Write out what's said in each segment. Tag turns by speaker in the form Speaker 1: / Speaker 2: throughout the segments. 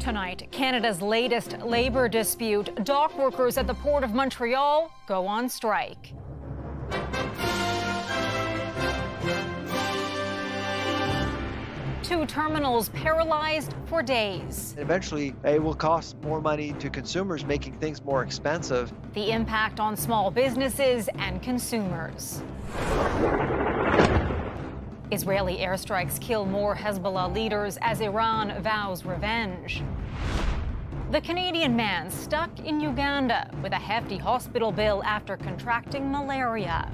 Speaker 1: Tonight, Canada's latest labour dispute. Dock workers at the Port of Montreal go on strike. Two terminals paralyzed for days.
Speaker 2: Eventually, it will cost more money to consumers, making things more expensive.
Speaker 1: The impact on small businesses and consumers. Israeli airstrikes kill more Hezbollah leaders as Iran vows revenge. The Canadian man stuck in Uganda with a hefty hospital bill after contracting malaria.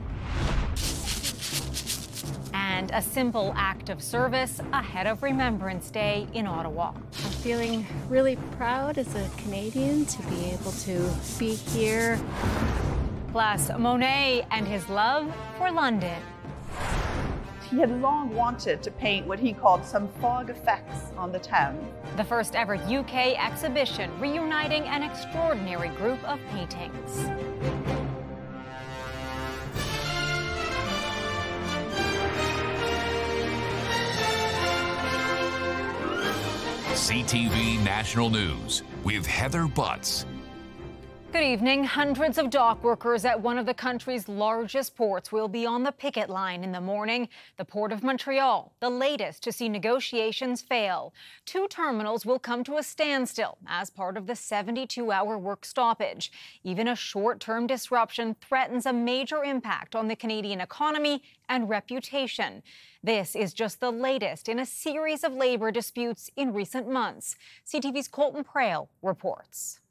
Speaker 1: And a simple act of service ahead of Remembrance Day in Ottawa.
Speaker 3: I'm feeling really proud as a Canadian to be able to be here.
Speaker 1: Plus, Monet and his love for London.
Speaker 4: He had long wanted to paint what he called some fog effects on the town.
Speaker 1: The first ever UK exhibition reuniting an extraordinary group of paintings.
Speaker 5: CTV National News with Heather Butts.
Speaker 1: Good evening. Hundreds of dock workers at one of the country's largest ports will be on the picket line in the morning. The Port of Montreal, the latest to see negotiations fail. Two terminals will come to a standstill as part of the 72-hour work stoppage. Even a short-term disruption threatens a major impact on the Canadian economy and reputation. This is just the latest in a series of labour disputes in recent months. CTV's Colton Prale reports.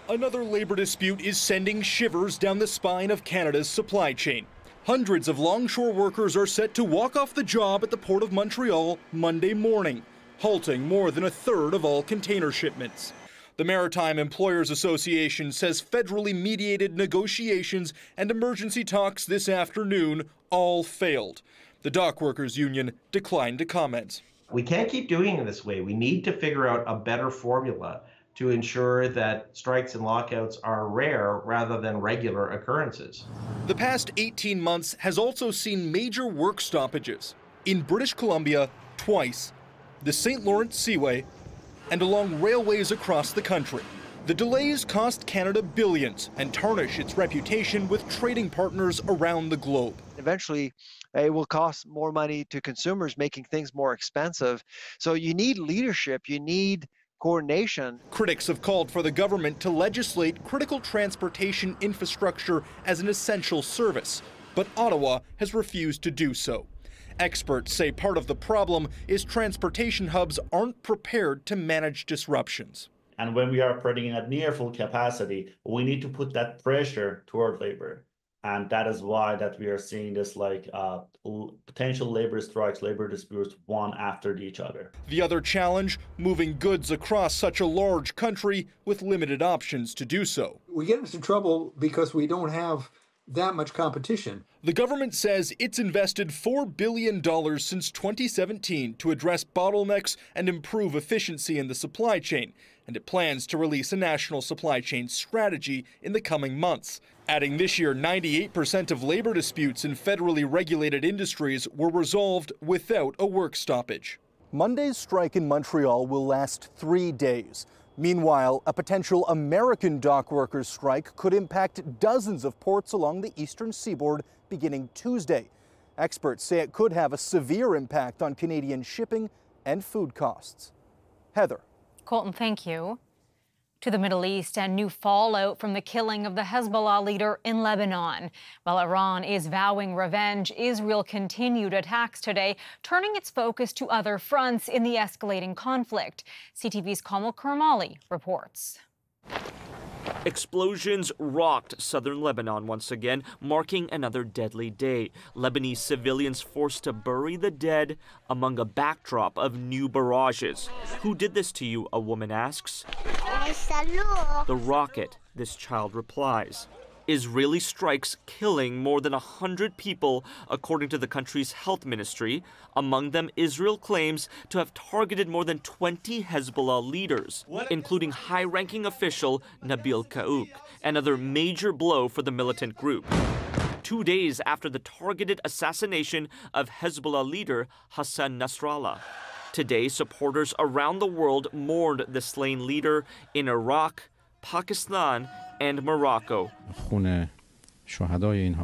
Speaker 6: Another labour dispute is sending shivers down the spine of Canada's supply chain. Hundreds of longshore workers are set to walk off the job at the Port of Montreal Monday morning, halting more than a third of all container shipments. The Maritime Employers Association says federally mediated negotiations and emergency talks this afternoon all failed. The Dock Workers Union declined to comment.
Speaker 7: We can't keep doing it this way. We need to figure out a better formula to ensure that strikes and lockouts are rare rather than regular occurrences.
Speaker 6: The past 18 months has also seen major work stoppages in British Columbia twice, the St. Lawrence Seaway, and along railways across the country. The delays cost Canada billions and tarnish its reputation with trading partners around the globe.
Speaker 2: Eventually, it will cost more money to consumers, making things more expensive. So you need leadership, you need coordination.
Speaker 6: Critics have called for the government to legislate critical transportation infrastructure as an essential service, but Ottawa has refused to do so. Experts say part of the problem is transportation hubs aren't prepared to manage disruptions.
Speaker 8: And when we are operating at near full capacity, we need to put that pressure toward labor. And that is why that we are seeing this potential labor strikes, labor disputes, one after each other.
Speaker 6: The other challenge, moving goods across such a large country with limited options to do so.
Speaker 9: We get into trouble because we don't have that much competition.
Speaker 6: The government says it's invested $4 billion since 2017 to address bottlenecks and improve efficiency in the supply chain, and it plans to release a national supply chain strategy in the coming months. Adding this year, 98% of labor disputes in federally regulated industries were resolved without a work stoppage. Monday's strike in Montreal will last 3 days. Meanwhile, a potential American dock workers strike could impact dozens of ports along the eastern seaboard beginning Tuesday. Experts say it could have a severe impact on Canadian shipping and food costs. Heather.
Speaker 1: Colton, thank you. To the Middle East and new fallout from the killing of the Hezbollah leader in Lebanon. While Iran is vowing revenge, Israel continued attacks today, turning its focus to other fronts in the escalating conflict. CTV's Kamal Kermali reports.
Speaker 10: Explosions rocked southern Lebanon once again, marking another deadly day. Lebanese civilians forced to bury the dead among a backdrop of new barrages. Who did this to you? A woman asks. The rocket, this child replies. Israeli strikes killing more than 100 people, according to the country's health ministry. Among them, Israel claims to have targeted more than 20 Hezbollah leaders, including high-ranking official Nabil Kaouk, another major blow for the militant group. 2 days after the targeted assassination of Hezbollah leader Hassan Nasrallah. Today, supporters around the world mourned the slain leader in Iraq, Pakistan, and Morocco.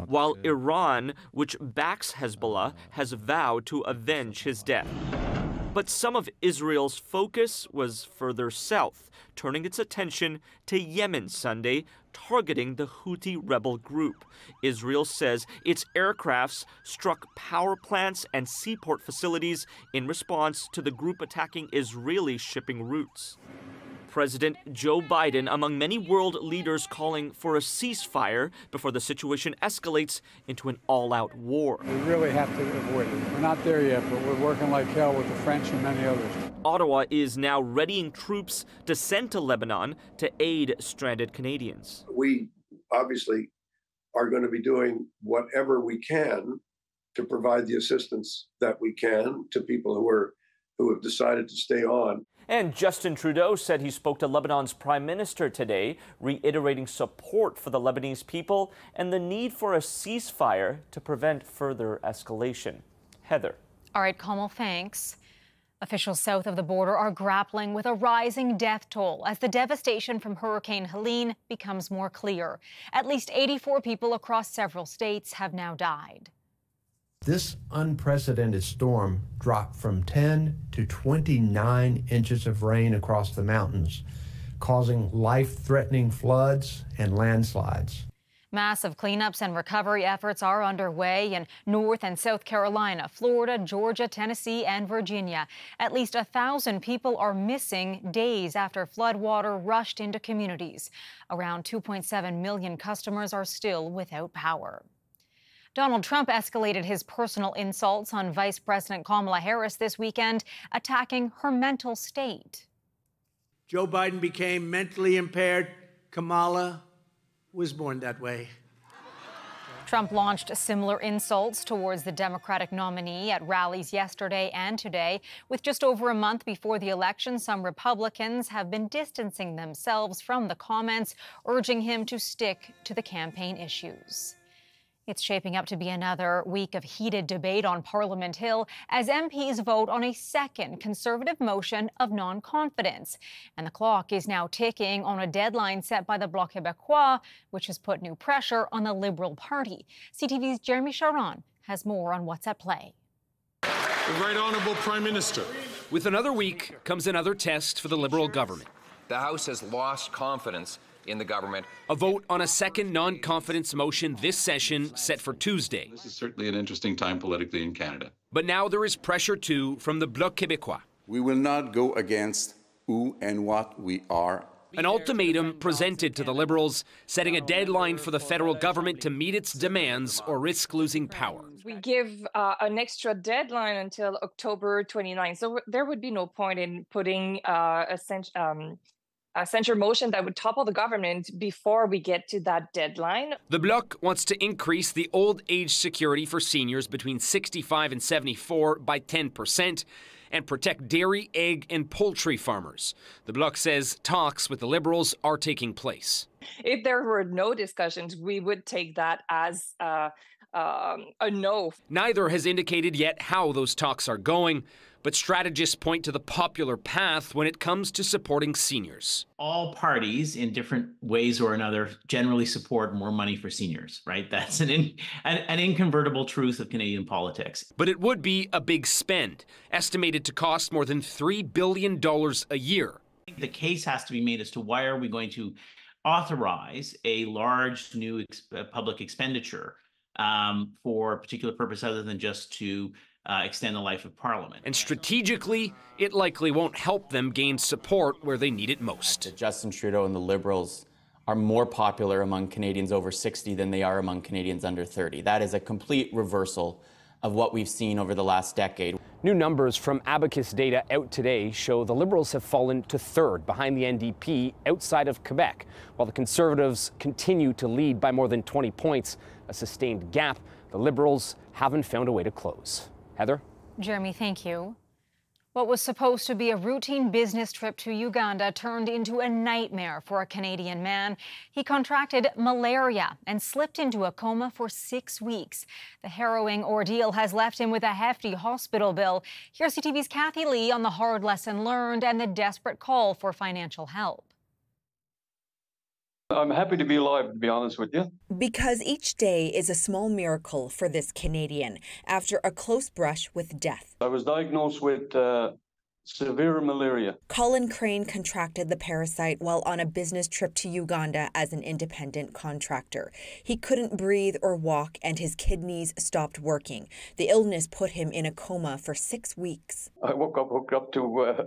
Speaker 10: While Iran, which backs Hezbollah, has vowed to avenge his death. But some of Israel's focus was further south, turning its attention to Yemen Sunday, targeting the Houthi rebel group. Israel says its aircrafts struck power plants and seaport facilities in response to the group attacking Israeli shipping routes. President Joe Biden, among many world leaders, calling for a ceasefire before the situation escalates into an all-out war.
Speaker 11: We really have to avoid it. We're not there yet, but we're working like hell with the French and many others.
Speaker 10: Ottawa is now readying troops to send to Lebanon to aid stranded Canadians.
Speaker 12: We obviously are going to be doing whatever we can to provide the assistance that we can to people who have decided to stay on.
Speaker 10: And Justin Trudeau said he spoke to Lebanon's prime minister today, reiterating support for the Lebanese people and the need for a ceasefire to prevent further escalation. Heather.
Speaker 1: All right, Kamal, thanks. Officials south of the border are grappling with a rising death toll as the devastation from Hurricane Helene becomes more clear. At least 84 people across several states have now died.
Speaker 13: This unprecedented storm dropped from 10 to 29 inches of rain across the mountains, causing life-threatening floods and landslides.
Speaker 1: Massive cleanups and recovery efforts are underway in North and South Carolina, Florida, Georgia, Tennessee, and Virginia. At least 1,000 people are missing days after floodwater rushed into communities. Around 2.7 million customers are still without power. Donald Trump escalated his personal insults on Vice President Kamala Harris this weekend, attacking her mental state.
Speaker 14: Joe Biden became mentally impaired. Kamala was born that way.
Speaker 1: Trump launched similar insults towards the Democratic nominee at rallies yesterday and today. With just over a month before the election, some Republicans have been distancing themselves from the comments, urging him to stick to the campaign issues. It's shaping up to be another week of heated debate on Parliament Hill as MPs vote on a second Conservative motion of non-confidence. And the clock is now ticking on a deadline set by the Bloc Québécois, which has put new pressure on the Liberal Party. CTV's Jeremy Charon has more on what's at play.
Speaker 15: The Right Honourable Prime Minister.
Speaker 16: With another week comes another test for the Liberal government.
Speaker 17: The House has lost confidence in the government.
Speaker 16: A vote on a second non-confidence motion this session set for Tuesday.
Speaker 18: This is certainly an interesting time politically in Canada.
Speaker 16: But now there is pressure too from the Bloc Québécois.
Speaker 19: We will not go against who and what we are.
Speaker 16: An ultimatum presented to the Liberals, setting a deadline for the federal government to meet its demands or risk losing power.
Speaker 20: We give an extra deadline until October 29th, so there would be no point in putting a censure motion that would topple the government before we get to that deadline.
Speaker 16: The Bloc wants to increase the old age security for seniors between 65 and 74 by 10% and protect dairy, egg, and poultry farmers. The Bloc says talks with the Liberals are taking place.
Speaker 20: If there were no discussions, we would take that as a no.
Speaker 16: Neither has indicated yet how those talks are going, but strategists point to the popular path when it comes to supporting seniors.
Speaker 21: All parties, in different ways or another, generally support more money for seniors, right? That's an inconvertible truth of Canadian politics.
Speaker 16: But it would be a big spend, estimated to cost more than $3 billion a year.
Speaker 21: The case has to be made as to why are we going to authorize a large new public expenditure for a particular purpose other than just to extend the life of Parliament.
Speaker 16: And strategically, it likely won't help them gain support where they need it most.
Speaker 22: Justin Trudeau and the Liberals are more popular among Canadians over 60 than they are among Canadians under 30. That is a complete reversal of what we've seen over the last decade.
Speaker 23: New numbers from Abacus data out today show the Liberals have fallen to third behind the NDP outside of Quebec, while the Conservatives continue to lead by more than 20 points, a sustained gap the Liberals haven't found a way to close. Heather?
Speaker 1: Jeremy, thank you. What was supposed to be a routine business trip to Uganda turned into a nightmare for a Canadian man. He contracted malaria and slipped into a coma for 6 weeks. The harrowing ordeal has left him with a hefty hospital bill. Here's CTV's Kathy Lee on the hard lesson learned and the desperate call for financial help.
Speaker 3: I'm happy to be alive, to be honest with you.
Speaker 4: Because each day is a small miracle for this Canadian after a close brush with death.
Speaker 3: I was diagnosed with severe malaria.
Speaker 4: Colin Crane contracted the parasite while on a business trip to Uganda as an independent contractor. He couldn't breathe or walk and his kidneys stopped working. The illness put him in a coma for 6 weeks.
Speaker 3: I woke up to,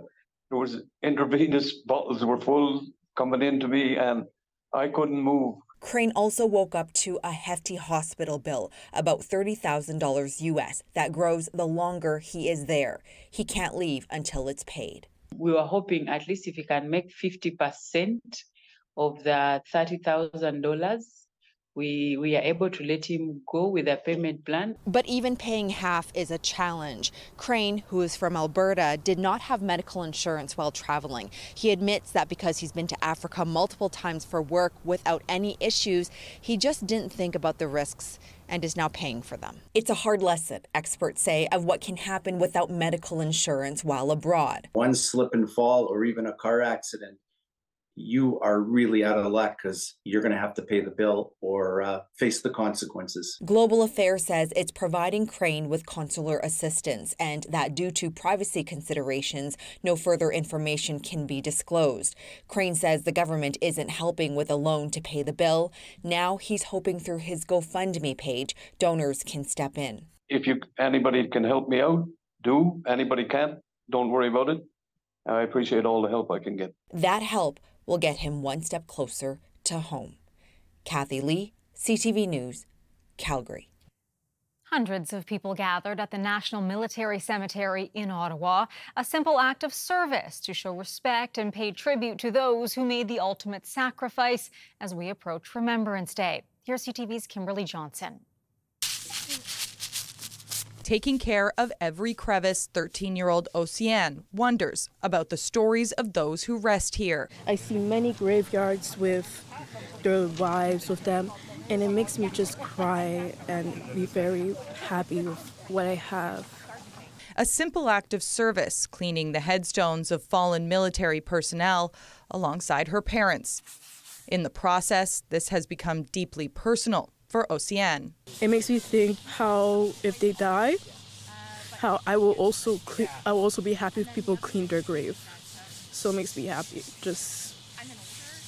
Speaker 3: there was intravenous bottles were full coming into me and I couldn't move.
Speaker 4: Crane also woke up to a hefty hospital bill, about $30,000 US, that grows the longer he is there. He can't leave until it's paid.
Speaker 5: We were hoping at least if he can make 50% of the $30,000, we are able to let him go with a payment plan.
Speaker 4: But even paying half is a challenge. Crane, who is from Alberta, did not have medical insurance while traveling. He admits that because he's been to Africa multiple times for work without any issues, he just didn't think about the risks and is now paying for them. It's a hard lesson, experts say, of what can happen without medical insurance while abroad.
Speaker 24: One slip and fall or even a car accident, you are really out of luck because you're going to have to pay the bill or face the consequences.
Speaker 4: Global Affairs says it's providing Crane with consular assistance and that due to privacy considerations, no further information can be disclosed. Crane says the government isn't helping with a loan to pay the bill. Now he's hoping through his GoFundMe page, donors can step in.
Speaker 3: If anybody can help me out, do. Anybody can't, don't worry about it. I appreciate all the help I can get.
Speaker 4: That help will get him one step closer to home. Kathy Lee, CTV News, Calgary.
Speaker 1: Hundreds of people gathered at the National Military Cemetery in Ottawa, a simple act of service to show respect and pay tribute to those who made the ultimate sacrifice as we approach Remembrance Day. Here's CTV's Kimberly Johnson.
Speaker 25: Taking care of every crevice, 13-year-old Oceane wonders about the stories of those who rest here.
Speaker 26: I see many graveyards with their wives with them, and it makes me just cry and be very happy with what I have.
Speaker 25: A simple act of service, cleaning the headstones of fallen military personnel alongside her parents. In the process, this has become deeply personal for Oceane.
Speaker 26: It makes me think how if they die, how I will also be happy if people clean their grave. So it makes me happy just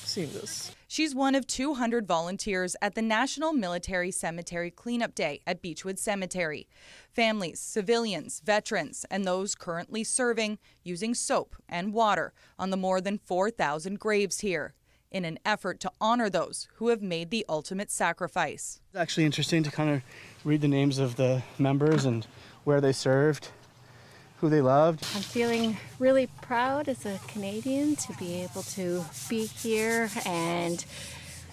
Speaker 26: seeing this.
Speaker 25: She's one of 200 volunteers at the National Military Cemetery Cleanup Day at Beechwood Cemetery. Families, civilians, veterans, and those currently serving using soap and water on the more than 4,000 graves here, in an effort to honor those who have made the ultimate sacrifice.
Speaker 27: It's actually interesting to kind of read the names of the members and where they served, who they loved.
Speaker 28: I'm feeling really proud as a Canadian to be able to be here, and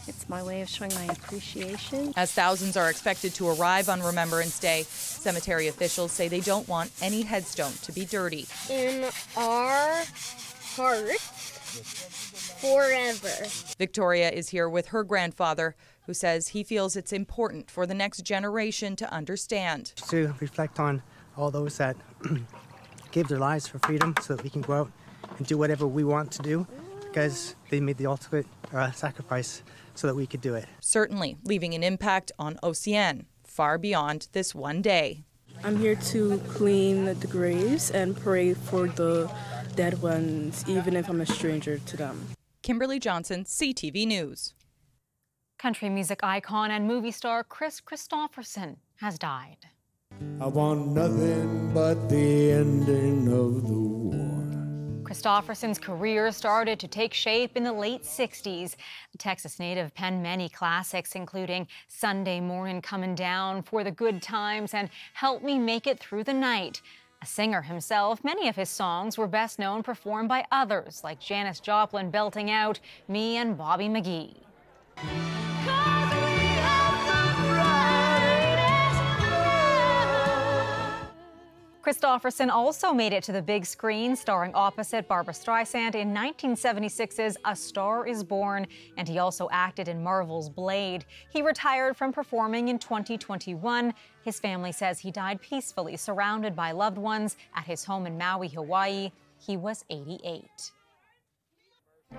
Speaker 28: it's my way of showing my appreciation.
Speaker 25: As thousands are expected to arrive on Remembrance Day, cemetery officials say they don't want any headstone to be dirty.
Speaker 29: In our hearts, forever.
Speaker 25: Victoria is here with her grandfather, who says he feels it's important for the next generation to understand.
Speaker 30: To reflect on all those that gave their lives for freedom so that we can go out and do whatever we want to do because they made the ultimate sacrifice so that we could do it.
Speaker 25: Certainly leaving an impact on Oceane far beyond this one day.
Speaker 26: I'm here to clean the graves and pray for the dead ones, even if I'm a stranger to them.
Speaker 25: Kimberly Johnson, CTV News.
Speaker 1: Country music icon and movie star Kris Kristofferson has died.
Speaker 31: I want nothing but the ending of the war.
Speaker 1: Kristofferson's career started to take shape in the late 60s. The Texas native penned many classics, including Sunday Morning Comin' Down, For the Good Times, and Help Me Make It Through the Night. A singer himself, many of his songs were best known performed by others, like Janis Joplin belting out Me and Bobby McGee. Christopherson also made it to the big screen, starring opposite Barbra Streisand in 1976's A Star is Born, and he also acted in Marvel's Blade. He retired from performing in 2021. His family says he died peacefully, surrounded by loved ones at his home in Maui, Hawaii. He was 88.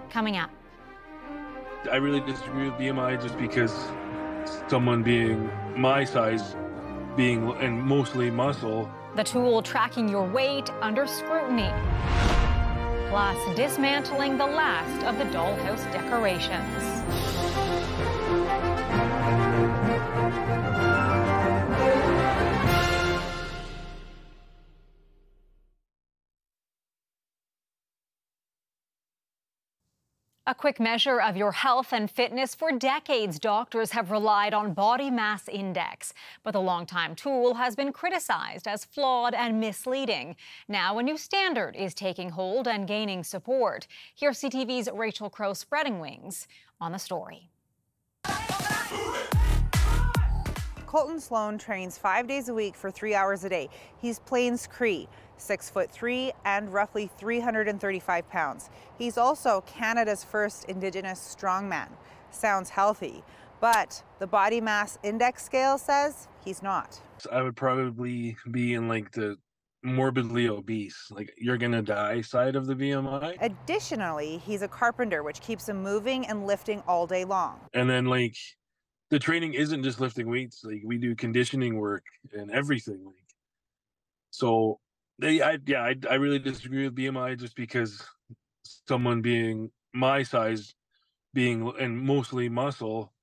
Speaker 1: Coming up.
Speaker 2: I really disagree with BMI just because someone being my size, being and mostly muscle.
Speaker 1: The tool tracking your weight under scrutiny. Plus, dismantling the last of the dollhouse decorations. A quick measure of your health and fitness. For decades, doctors have relied on body mass index, but the longtime tool has been criticized as flawed and misleading. Now a new standard is taking hold and gaining support. Here's CTV's Rachel Crow spreading wings on the story.
Speaker 6: Colton Sloan trains 5 days a week for 3 hours a day. He's Plains Cree, 6'3" and roughly 335 pounds. He's also Canada's first Indigenous strongman. Sounds healthy, but the body mass index scale says he's not.
Speaker 2: I would probably be in like the morbidly obese, like you're gonna die side of the BMI.
Speaker 6: Additionally, he's a carpenter, which keeps him moving and lifting all day long.
Speaker 2: And then like the training isn't just lifting weights, like we do conditioning work and everything. Like, so I really disagree with BMI just because someone being my size, being and mostly muscle,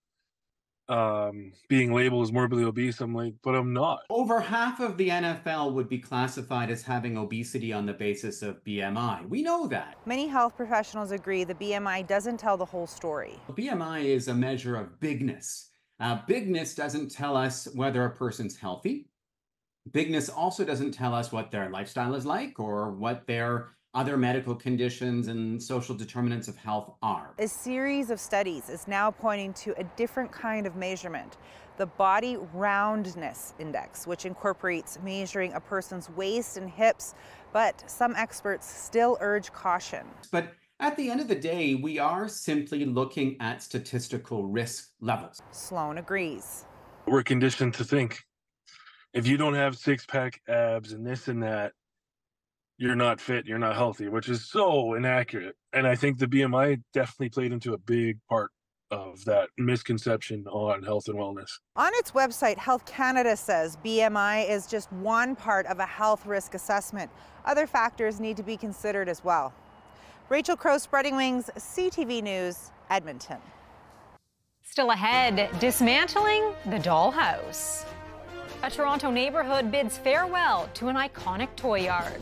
Speaker 2: being labeled as morbidly obese, I'm like, but I'm not.
Speaker 7: Over half of the NFL would be classified as having obesity on the basis of BMI. We know that.
Speaker 6: Many health professionals agree the BMI doesn't tell the whole story.
Speaker 7: BMI is a measure of bigness. Bigness doesn't tell us whether a person's healthy. Bigness also doesn't tell us what their lifestyle is like or what their other medical conditions and social determinants of health are.
Speaker 6: A series of studies is now pointing to a different kind of measurement, the Body Roundness Index, which incorporates measuring a person's waist and hips, but some experts still urge caution.
Speaker 7: But at the end of the day, we are simply looking at statistical risk levels.
Speaker 6: Sloan agrees.
Speaker 2: We're conditioned to think if you don't have six-pack abs and this and that, you're not fit, you're not healthy, which is so inaccurate. And I think the BMI definitely played into a big part of that misconception on health and wellness.
Speaker 6: On its website, Health Canada says BMI is just one part of a health risk assessment. Other factors need to be considered as well. Rachel Crow, Spreading Wings, CTV News, Edmonton.
Speaker 1: Still ahead, dismantling the dollhouse. A Toronto neighborhood bids farewell to an iconic toy yard.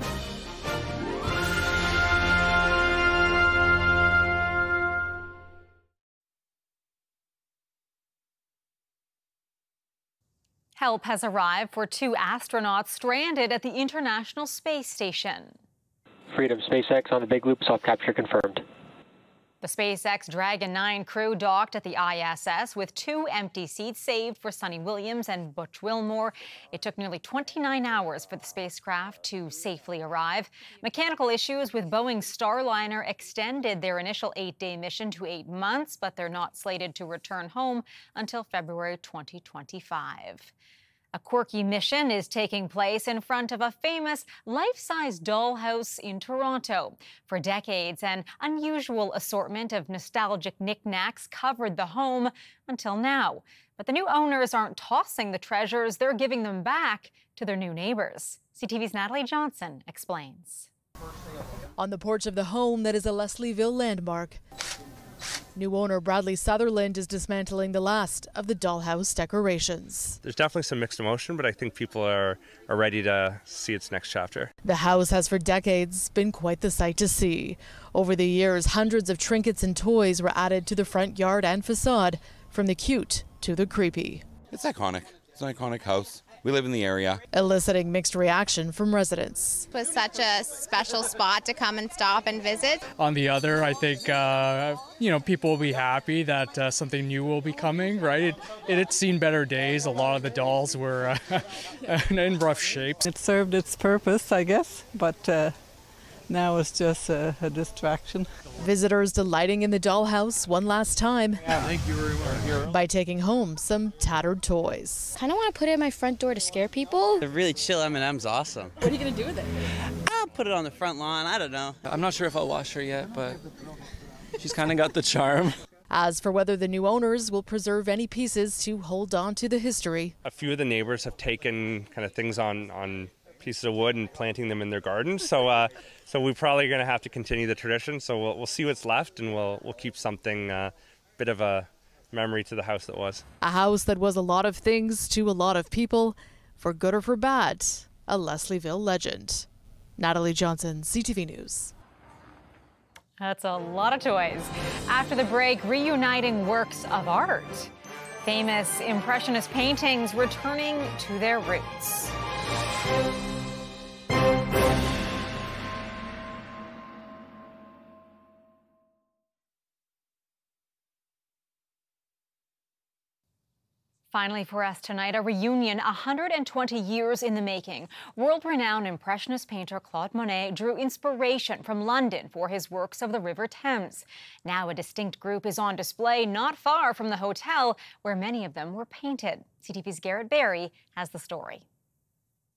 Speaker 1: Help has arrived for 2 astronauts stranded at the International Space Station.
Speaker 8: Freedom SpaceX on the Big Loop, self-capture confirmed.
Speaker 1: The SpaceX Dragon 9 crew docked at the ISS with 2 empty seats saved for Sonny Williams and Butch Wilmore. It took nearly 29 hours for the spacecraft to safely arrive. Mechanical issues with Boeing's Starliner extended their initial 8-day mission to 8 months, but they're not slated to return home until February 2025. A quirky mission is taking place in front of a famous life-size dollhouse in Toronto. For decades, an unusual assortment of nostalgic knickknacks covered the home until now. But the new owners aren't tossing the treasures, they're giving them back to their new neighbors. CTV's Natalie Johnson explains.
Speaker 9: On the porch of the home that is a Leslieville landmark, new owner Bradley Sutherland is dismantling the last of the dollhouse decorations.
Speaker 10: There's definitely some mixed emotion, but I think people are ready to see its next chapter.
Speaker 9: The house has for decades been quite the sight to see. Over the years, hundreds of trinkets and toys were added to the front yard and facade, from the cute to the creepy.
Speaker 19: It's iconic. It's an iconic house.
Speaker 11: We live in the area.
Speaker 9: Eliciting mixed reaction from residents.
Speaker 12: It was such a special spot to come and stop and visit.
Speaker 13: On the other, I think, people will be happy that something new will be coming, right? It had seen better days. A lot of the dolls were in rough shape.
Speaker 14: It served its purpose, I guess, but now it's just a distraction.
Speaker 9: Visitors delighting in the dollhouse one last time.
Speaker 13: Yeah, thank you very much.
Speaker 9: By taking home some tattered toys.
Speaker 28: Kind of want to put it at my front door to scare people.
Speaker 15: The really chill M&M's awesome.
Speaker 28: What are you going to do with it?
Speaker 15: I'll put it on the front lawn. I don't know.
Speaker 16: I'm not sure if I'll wash her yet, but she's kind of got the charm.
Speaker 9: As for whether the new owners will preserve any pieces to hold on to the history.
Speaker 10: A few of the neighbors have taken kind of things on pieces of wood and planting them in their gardens. So we're probably going to have to continue the tradition. So we'll see what's left, and we'll keep something, bit of a memory to the house that was.
Speaker 9: A house that was a lot of things to a lot of people, for good or for bad. A Leslieville legend. Natalie Johnson, CTV News.
Speaker 1: That's a lot of toys. After the break, reuniting works of art. Famous Impressionist paintings returning to their roots. Finally for us tonight, a reunion 120 years in the making. World-renowned Impressionist painter Claude Monet drew inspiration from London for his works of the River Thames. Now a distinct group is on display not far from the hotel where many of them were painted. CTV's Garrett Berry has the story.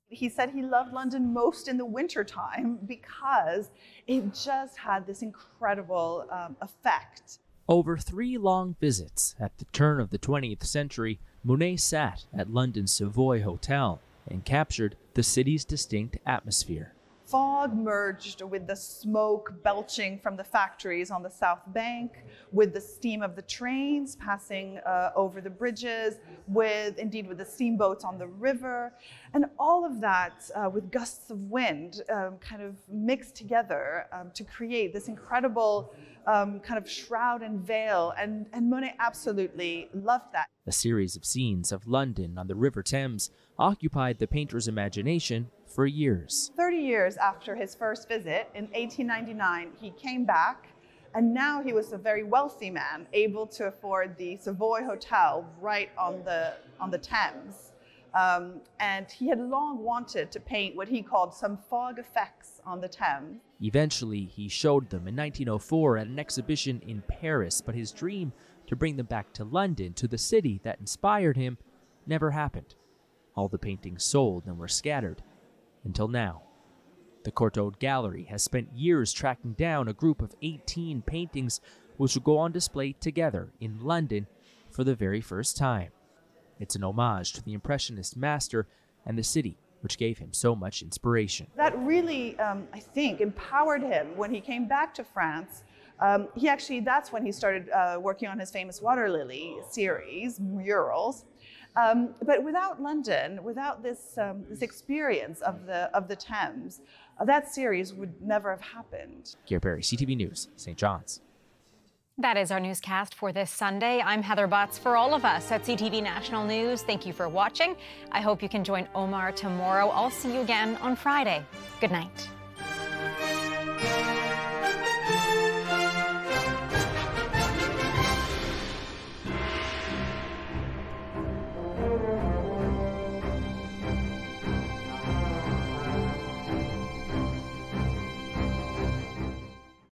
Speaker 17: He said he loved London most in the wintertime because it just had this incredible effect.
Speaker 18: Over 3 long visits at the turn of the 20th century, Monet sat at London's Savoy Hotel and captured the city's distinct atmosphere.
Speaker 17: Fog merged with the smoke belching from the factories on the South Bank, with the steam of the trains passing over the bridges, with the steamboats on the river, and all of that with gusts of wind kind of mixed together to create this incredible kind of shroud and veil, and Monet absolutely loved that.
Speaker 18: A series of scenes of London on the River Thames occupied the painter's imagination for years.
Speaker 17: 30 years after his first visit in 1899, he came back, and now he was a very wealthy man, able to afford the Savoy Hotel right on the Thames. And he had long wanted to paint what he called some fog effects on the Thames.
Speaker 18: Eventually, he showed them in 1904 at an exhibition in Paris, but his dream to bring them back to London, to the city that inspired him, never happened. All the paintings sold and were scattered, until now. The Courtauld Gallery has spent years tracking down a group of 18 paintings which will go on display together in London for the very first time. It's an homage to the Impressionist master and the city which gave him so much inspiration.
Speaker 17: That really, I think, empowered him when he came back to France. That's when he started working on his famous Water Lily series, murals. But without London, without this experience of the Thames, that series would never have happened.
Speaker 18: Garrett Berry, CTV News, St. John's.
Speaker 1: That is our newscast for this Sunday. I'm Heather Butts. For all of us at CTV National News, thank you for watching. I hope you can join Omar tomorrow. I'll see you again on Friday. Good night.